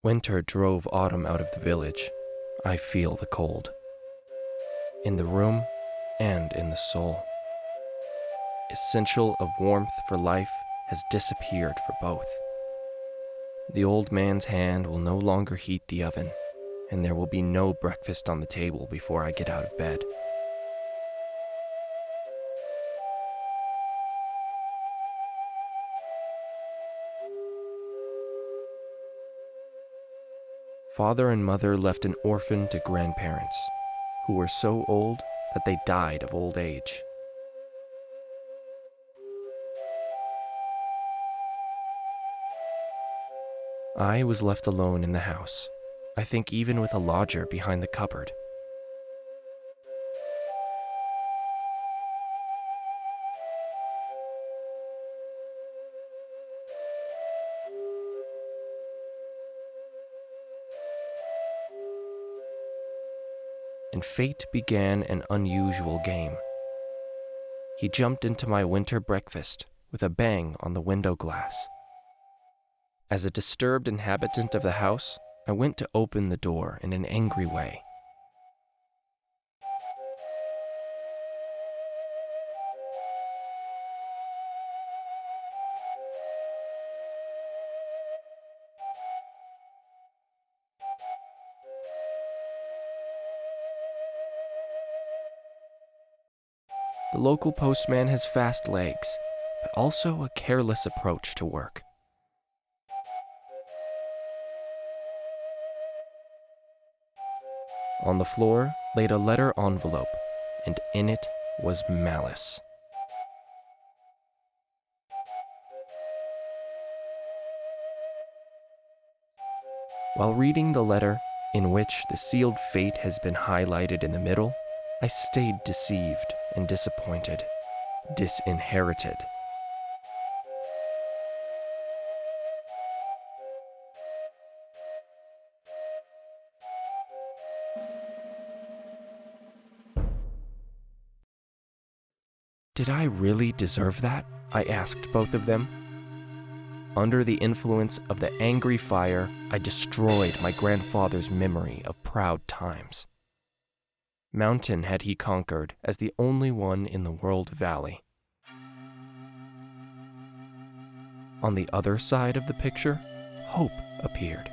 Winter drove autumn out of the village. I feel the cold. In the room and in the soul. Essential of warmth for life has disappeared for both. The old man's hand will no longer heat the oven, and there will be no breakfast on the table before I get out of bed. Father and mother left an orphan to grandparents, who were so old that they died of old age. I was left alone in the house, I think even with a lodger behind the cupboard. And fate began an unusual game. He jumped into my winter breakfast with a bang on the window glass. As a disturbed inhabitant of the house, I went to open the door in an angry way. The local postman has fast legs, but also a careless approach to work. On the floor laid a letter envelope, and in it was malice. While reading the letter, in which the sealed fate has been highlighted in the middle, I stayed deceived and disappointed, disinherited. Did I really deserve that? I asked both of them. Under the influence of the angry fire, I destroyed my grandfather's memory of proud times. Mountain had he conquered as the only one in the world valley. On the other side of the picture, hope appeared.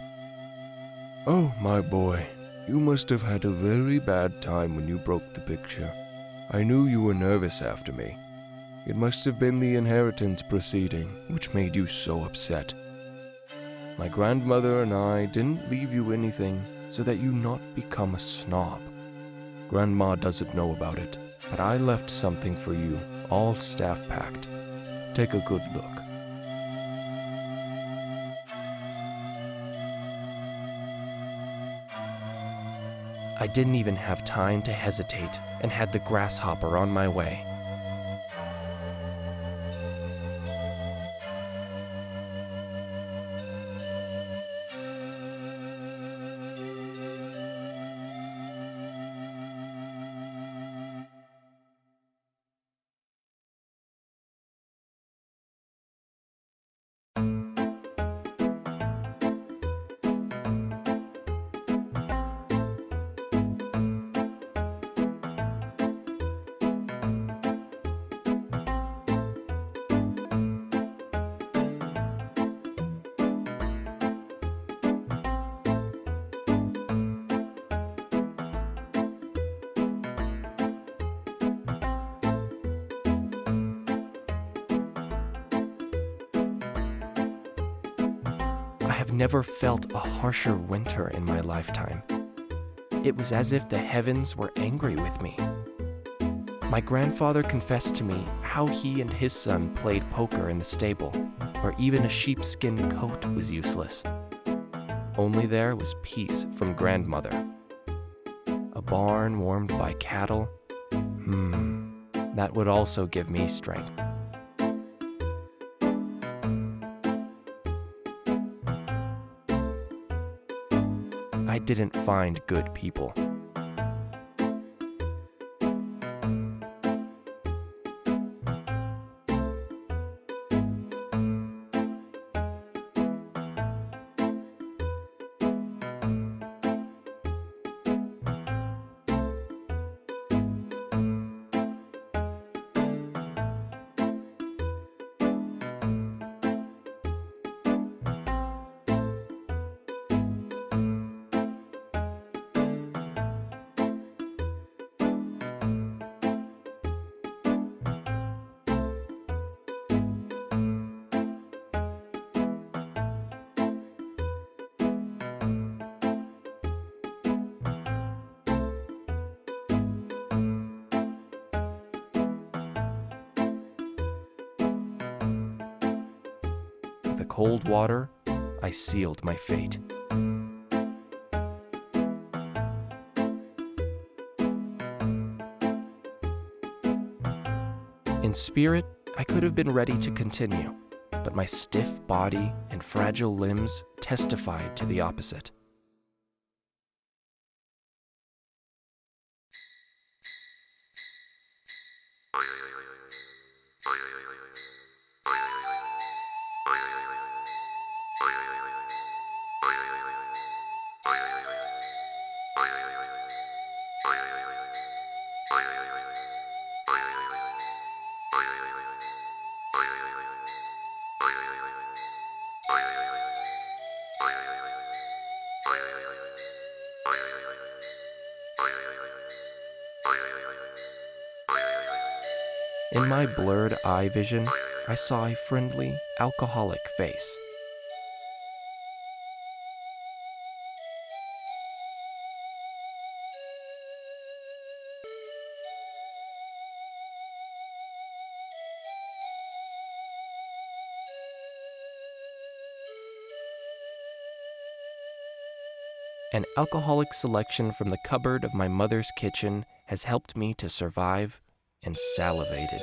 "Oh, my boy, you must have had a very bad time when you broke the picture. I knew you were nervous after me. It must have been the inheritance proceeding which made you so upset. My grandmother and I didn't leave you anything so that you not become a snob. Grandma doesn't know about it, but I left something for you, all staff-packed. Take a good look." I didn't even have time to hesitate and had the grasshopper on my way. I have never felt a harsher winter in my lifetime. It was as if the heavens were angry with me. My grandfather confessed to me how he and his son played poker in the stable, where even a sheepskin coat was useless. Only there was peace from grandmother. A barn warmed by cattle, that would also give me strength. I didn't find good people. the cold water, I sealed my fate. In spirit, I could have been ready to continue, but my stiff body and fragile limbs testified to the opposite. In my blurred eye vision, I saw a friendly, alcoholic face. An alcoholic selection from the cupboard of my mother's kitchen has helped me to survive and salivated.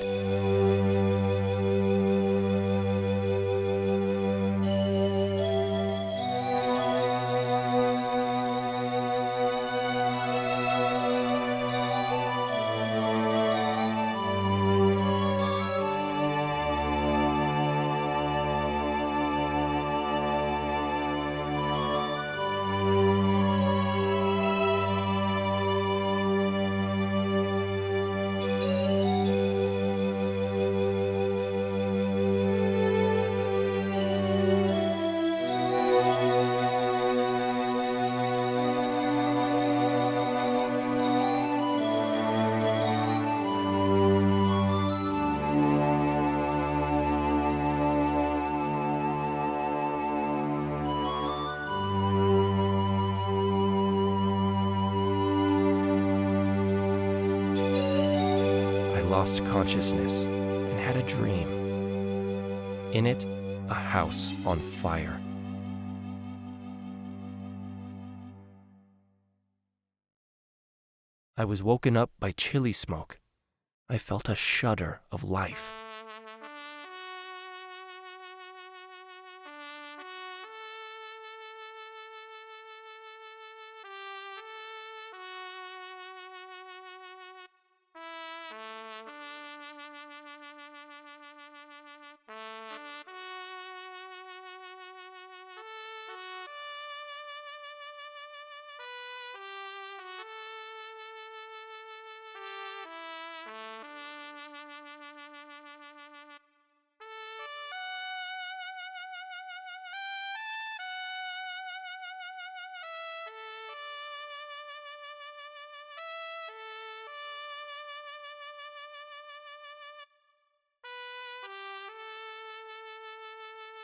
Lost consciousness and had a dream. In it, a house on fire. I was woken up by chili smoke. I felt a shudder of life.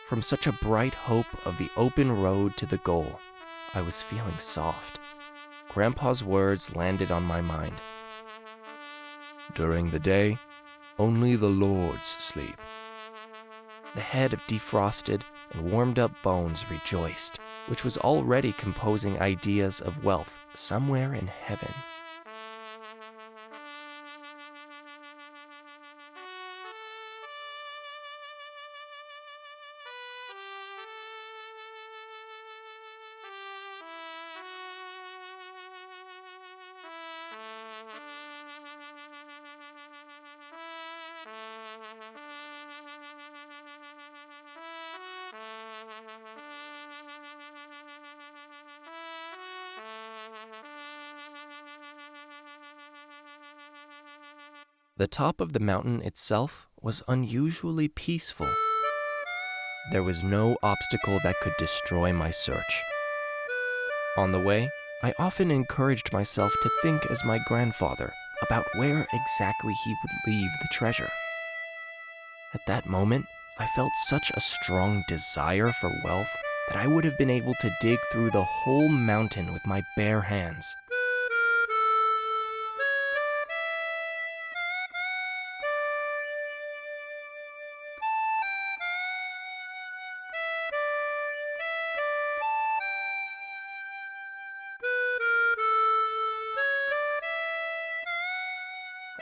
From such a bright hope of the open road to the goal, I was feeling soft. Grandpa's words landed on my mind. During the day, only the lords sleep. The head of defrosted and warmed up bones rejoiced, which was already composing ideas of wealth somewhere in heaven. The top of the mountain itself was unusually peaceful. There was no obstacle that could destroy my search. On the way, I often encouraged myself to think as my grandfather about where exactly he would leave the treasure. At that moment, I felt such a strong desire for wealth that I would have been able to dig through the whole mountain with my bare hands.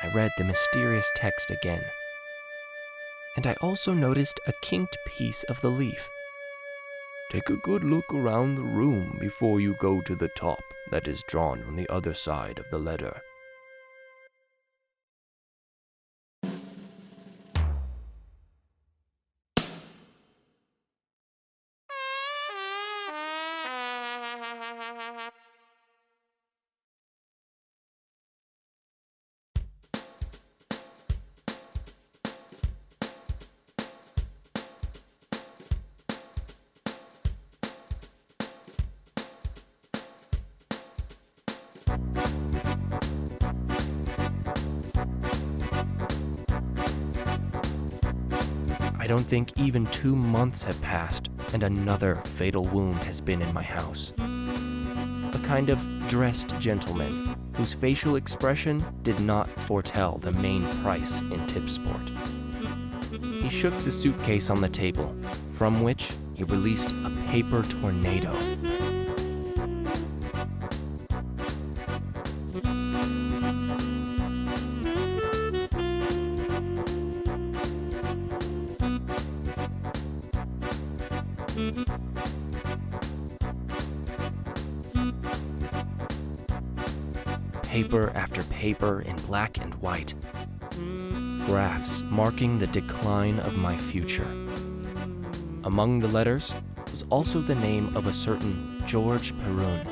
I read the mysterious text again. And I also noticed a kinked piece of the leaf. Take a good look around the room before you go to the top that is drawn on the other side of the letter. I don't think even 2 months have passed, and another fatal wound has been in my house. A kind of dressed gentleman whose facial expression did not foretell the main price in tip sport. He shook the suitcase on the table, from which he released a paper tornado. Paper after paper in black and white. Graphs marking the decline of my future. Among the letters was also the name of a certain George Perun,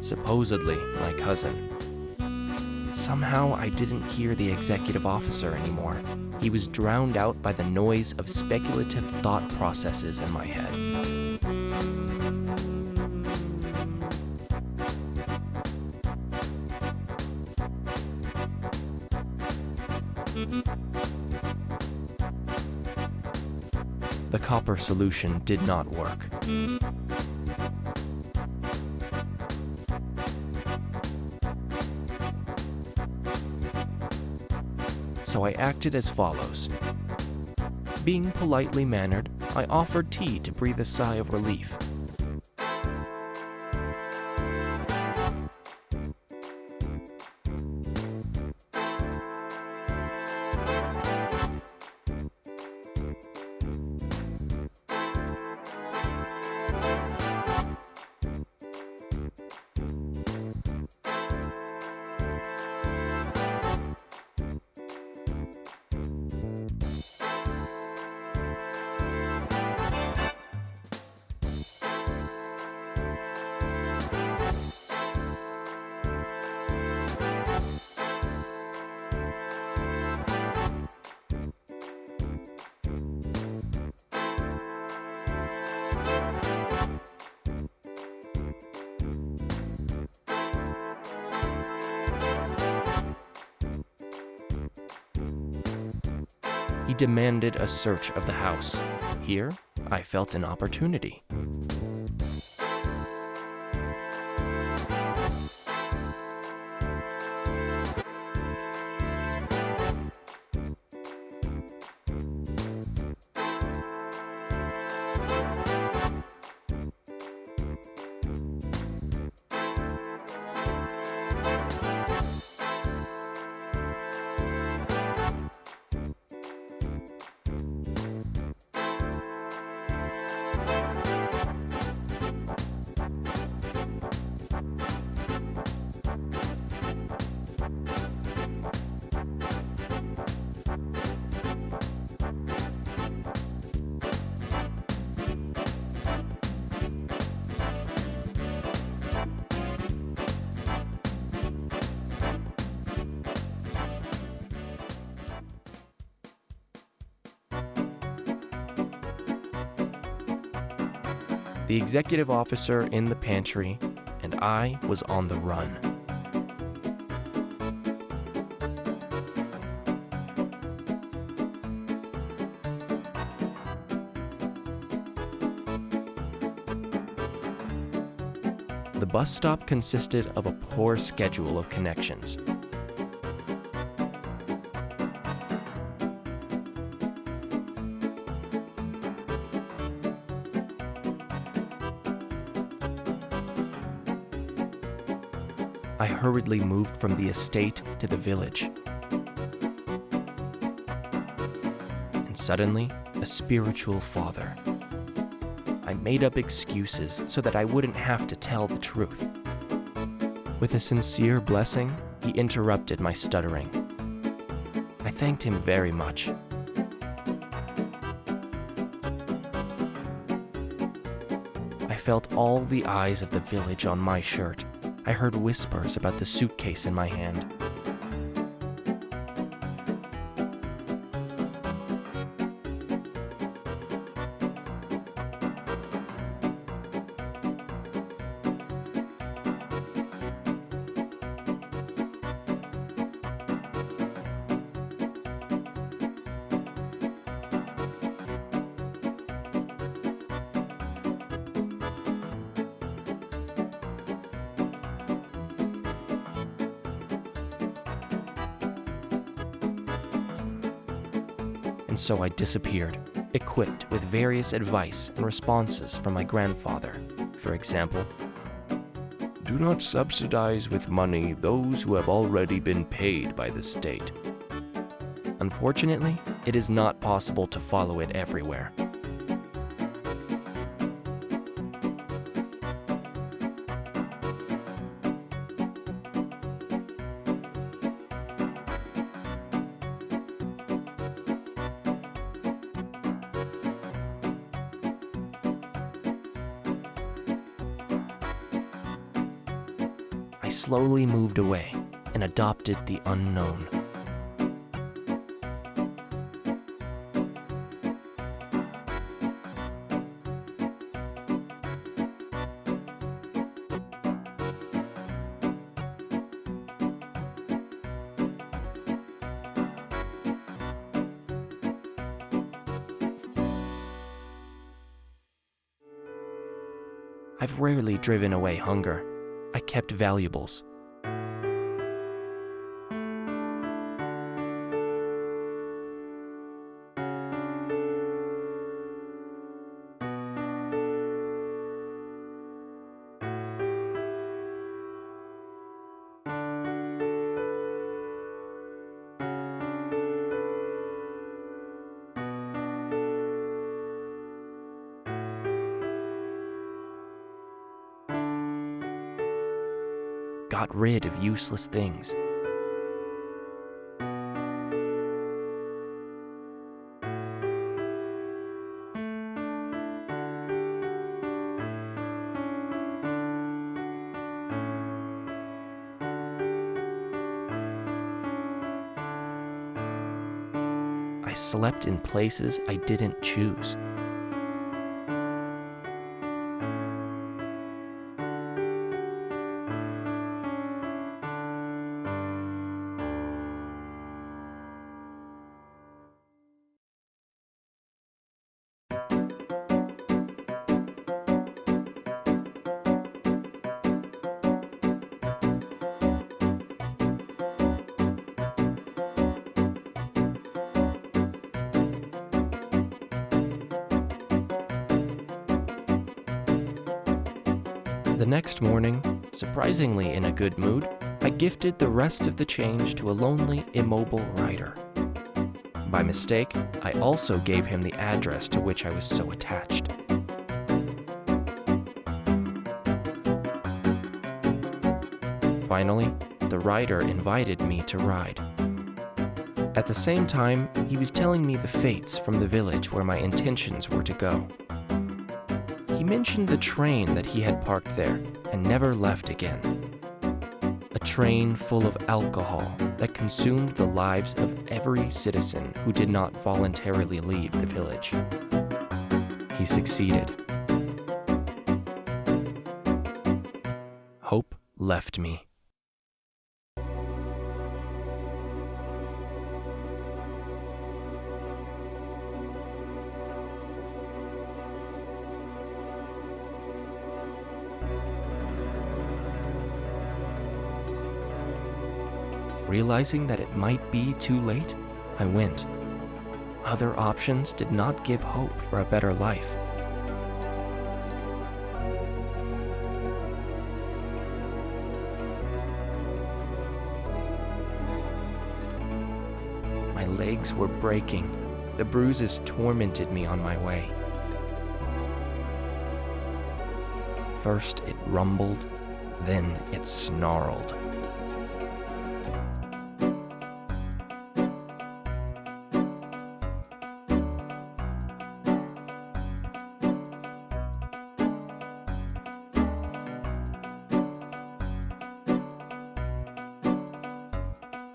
supposedly my cousin. Somehow I didn't hear the executive officer anymore. He was drowned out by the noise of speculative thought processes in my head. The copper solution did not work. So I acted as follows. Being politely mannered, I offered tea to breathe a sigh of relief. He demanded a search of the house. Here, I felt an opportunity. The executive officer in the pantry, and I was on the run. The bus stop consisted of a poor schedule of connections. I hurriedly moved from the estate to the village. And suddenly, a spiritual father. I made up excuses so that I wouldn't have to tell the truth. With a sincere blessing, he interrupted my stuttering. I thanked him very much. I felt all the eyes of the village on my shirt. I heard whispers about the suitcase in my hand. And so I disappeared, equipped with various advice and responses from my grandfather. For example, Do not subsidize with money those who have already been paid by the state. unfortunately, it is not possible to follow it everywhere. I slowly moved away and adopted the unknown. I've rarely driven away hunger. I kept valuables. Got rid of useless things. I slept in places I didn't choose. The next morning, surprisingly in a good mood, I gifted the rest of the change to a lonely, immobile rider. By mistake, I also gave him the address to which I was so attached. Finally, the rider invited me to ride. At the same time, he was telling me the fates from the village where my intentions were to go. He mentioned the train that he had parked there and never left again. A train full of alcohol that consumed the lives of every citizen who did not voluntarily leave the village. He succeeded. Hope left me. Realizing that it might be too late, I went. Other options did not give hope for a better life. legs were breaking. The bruises tormented me on my way. First it rumbled, then it snarled.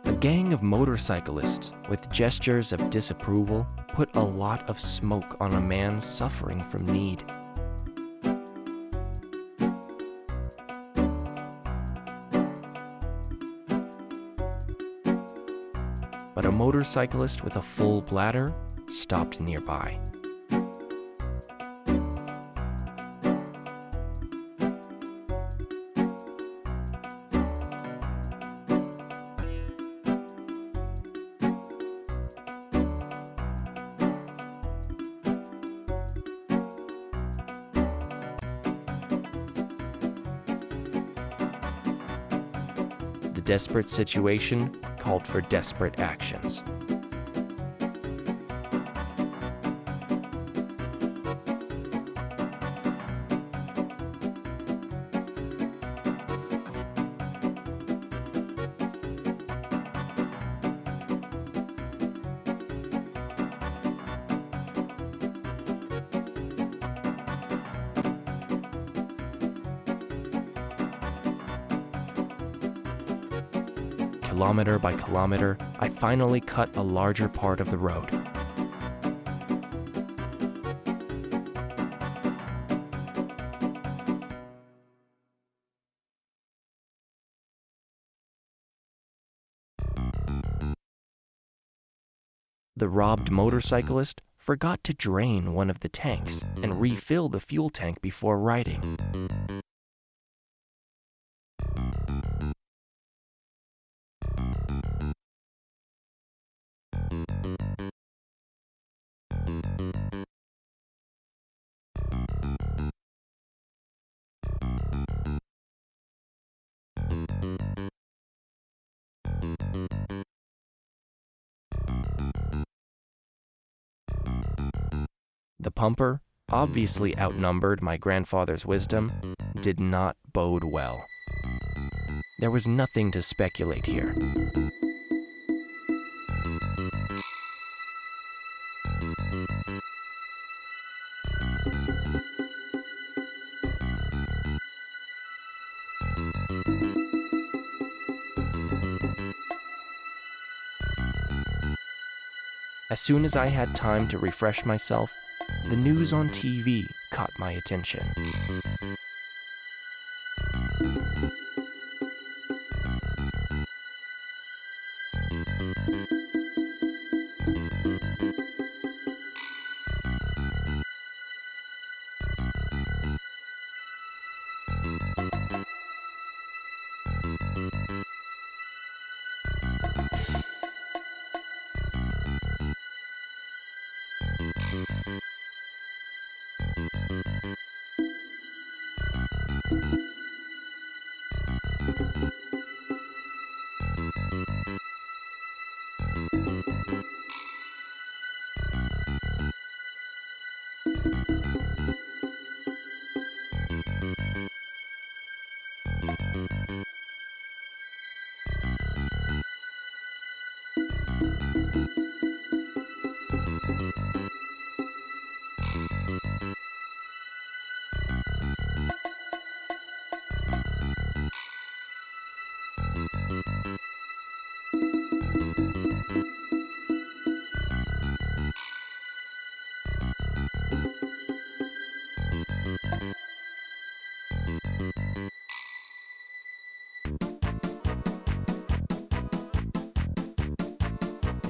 A gang of motorcyclists, with gestures of disapproval, put a lot of smoke on a man suffering from need. But a motorcyclist with a full bladder stopped nearby. The desperate situation called for desperate actions. Kilometer by kilometer, I finally cut a larger part of the road. The robbed motorcyclist forgot to drain one of the tanks and refill the fuel tank before riding. The pumper, obviously outnumbered my grandfather's wisdom, did not bode well. There was nothing to speculate here. As soon as I had time to refresh myself, the news on TV caught my attention.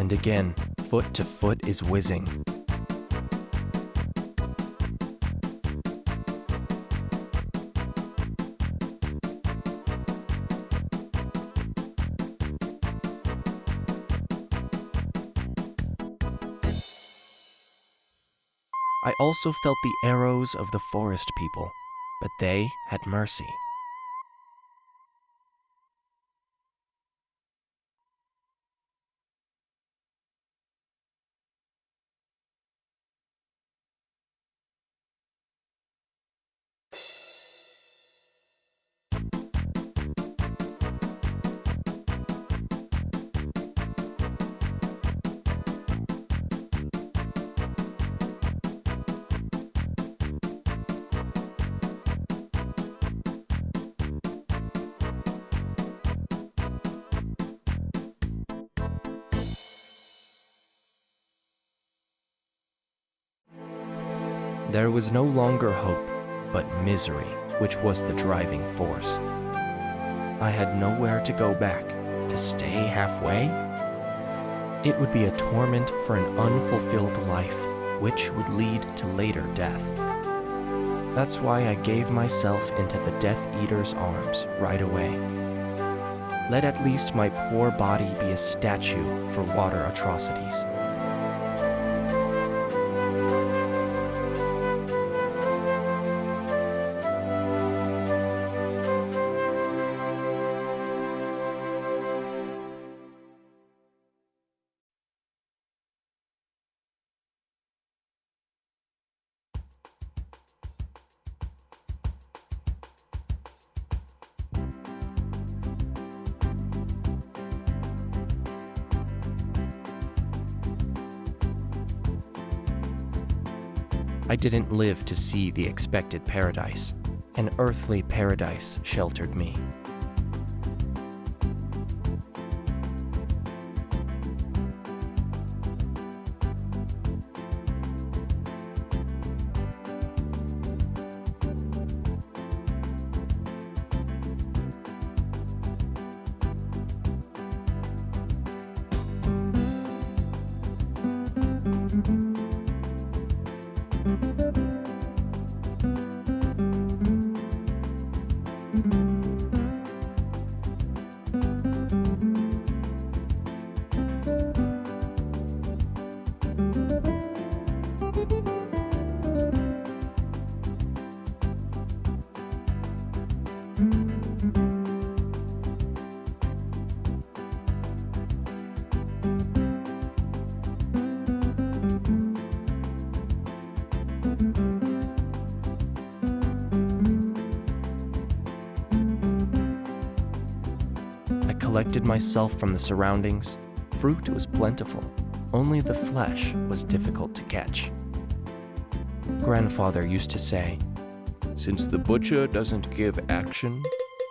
And again, foot to foot is whizzing. I also felt the arrows of the forest people, but they had mercy. There was no longer hope, but misery, which was the driving force. I had nowhere to go back, to stay halfway. It would be a torment for an unfulfilled life, which would lead to later death. That's why I gave myself into the Death Eater's arms right away. Let at least my poor body be a statue for water atrocities. I didn't live to see the expected paradise. An earthly paradise sheltered me. I collected myself from the surroundings. Fruit was plentiful, only the flesh was difficult to catch. Grandfather used to say, Since the butcher doesn't give action,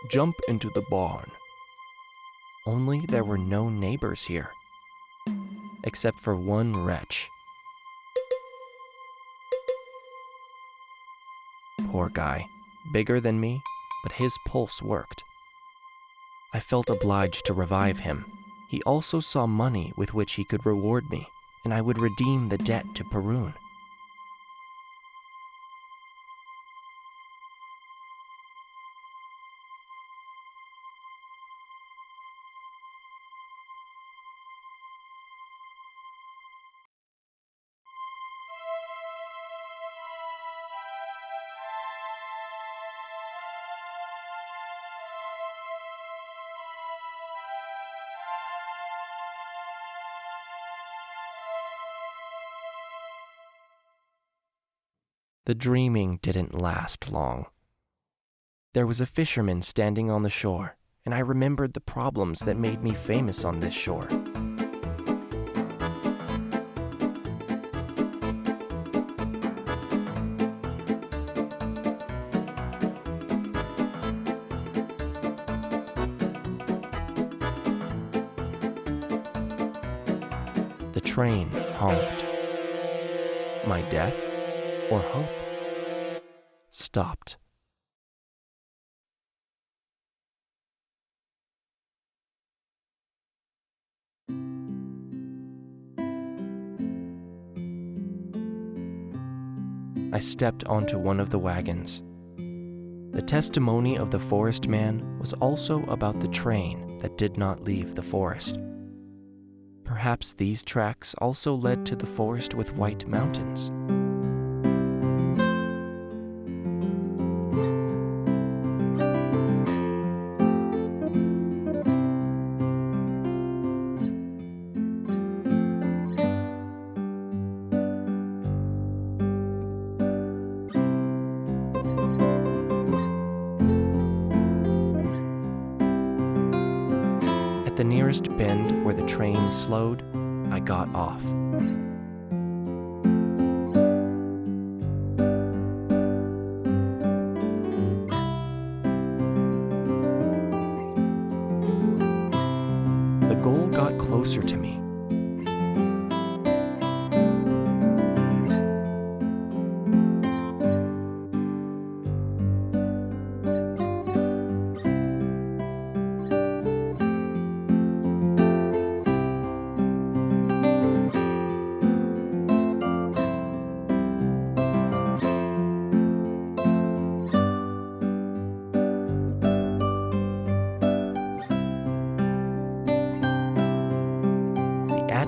jump into the barn. only there were no neighbors here, except for one wretch. Poor guy, bigger than me, but his pulse worked. I felt obliged to revive him. He also saw money with which he could reward me, and I would redeem the debt to Perun. The dreaming didn't last long. There was a fisherman standing on the shore, and I remembered the problems that made me famous on this shore. The train honked. My death or hope stopped. I stepped onto one of the wagons. The testimony of the forest man was also about the train that did not leave the forest. Perhaps these tracks also led to the forest with white mountains. At the nearest bend where the train slowed, I got off. The goal got closer to me.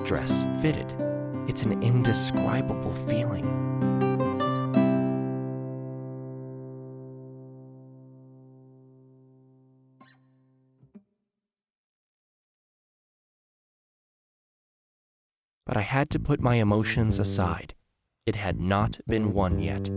dress fitted. It's an indescribable feeling. But I had to put my emotions aside. It had not been won yet.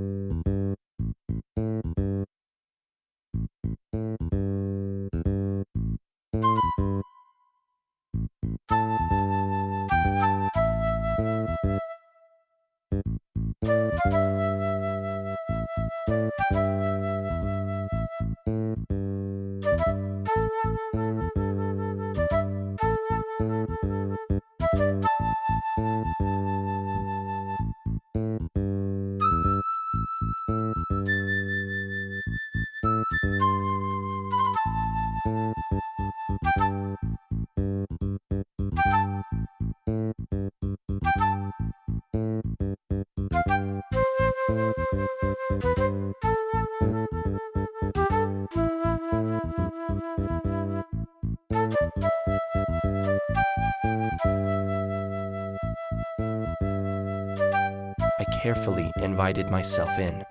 I carefully invited myself in.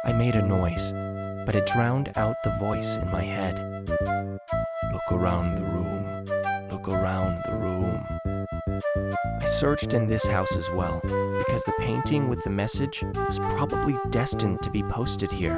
I made a noise, but it drowned out the voice in my head. Look around the room. Look around the room. I searched in this house as well, because the painting with the message was probably destined to be posted here.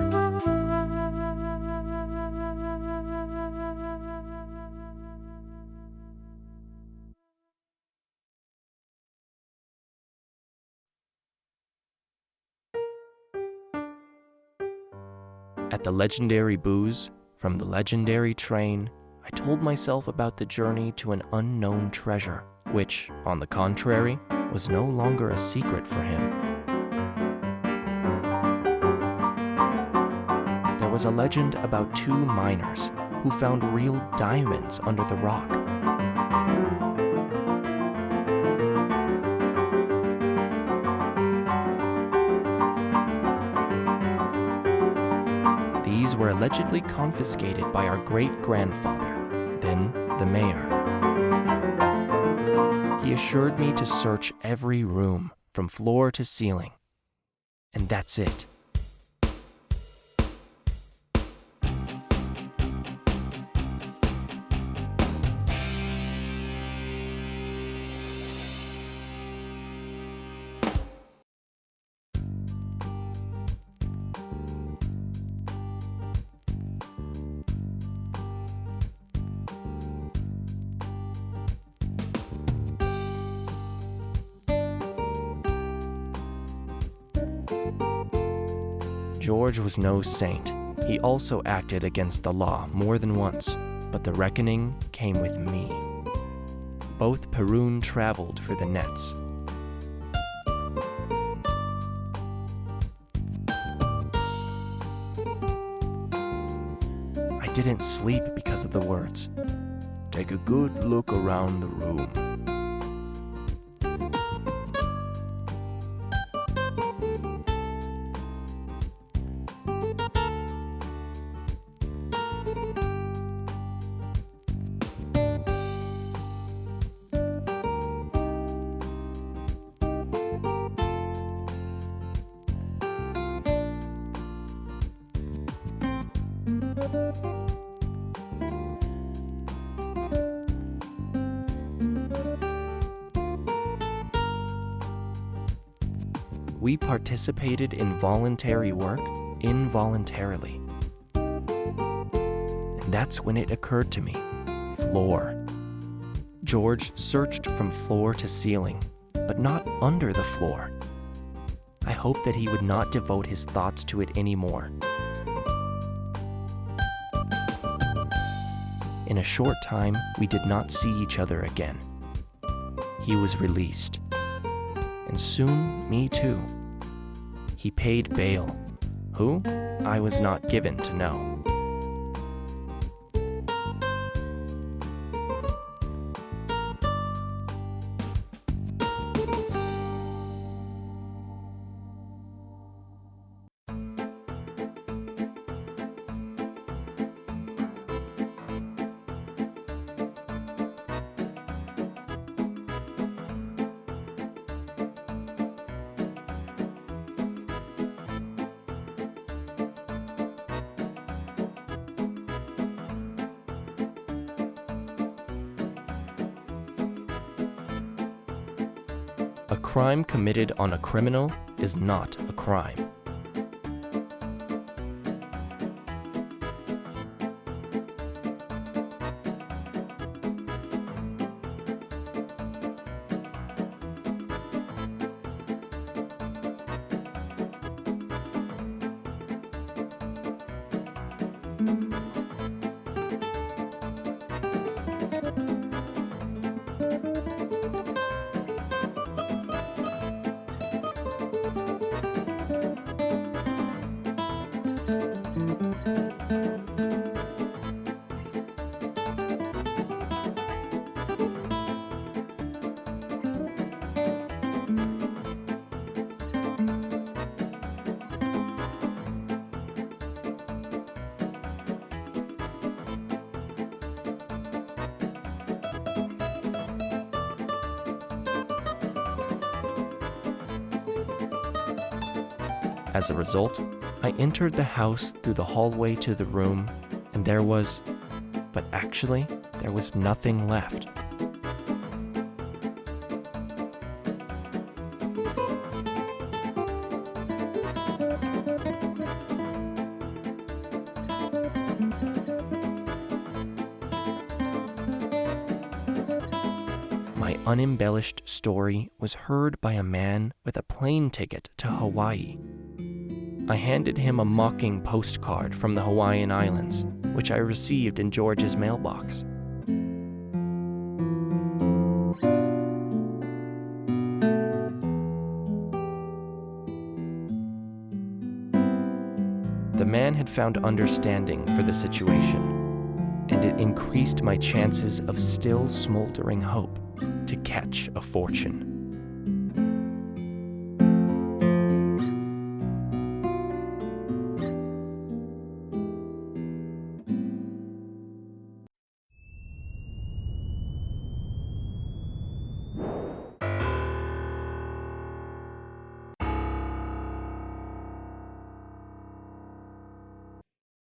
At the legendary booze, from the legendary train, I told myself about the journey to an unknown treasure, which, on the contrary, was no longer a secret for him. There was a legend about two miners who found real diamonds under the rock. These were allegedly confiscated by our great-grandfather, then the mayor. He assured me to search every room, from floor to ceiling. And that's it. George was no saint. He also acted against the law more than once, but the reckoning came with me. Both Perun traveled for the nets. I didn't sleep because of the words. Take a good look around the room. We participated in voluntary work involuntarily. And that's when it occurred to me, floor. George searched from floor to ceiling, but not under the floor. I hoped that he would not devote his thoughts to it anymore. In a short time, we did not see each other again. He was released. And soon, me too. He paid bail. Who? I was not given to know. A crime committed on a criminal is not a crime. As a result, I entered the house through the hallway to the room, and there was nothing left. My unembellished story was heard by a man with a plane ticket to Hawaii. I handed him a mocking postcard from the Hawaiian Islands, which I received in George's mailbox. The man had found understanding for the situation, and it increased my chances of still smoldering hope to catch a fortune.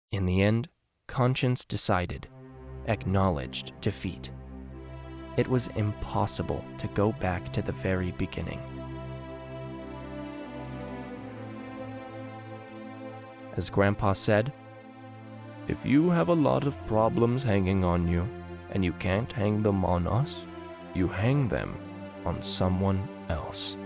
In the end, conscience decided, acknowledged defeat. It was impossible to go back to the very beginning. As Grandpa said, "If you have a lot of problems hanging on you, and you can't hang them on us, you hang them on someone else."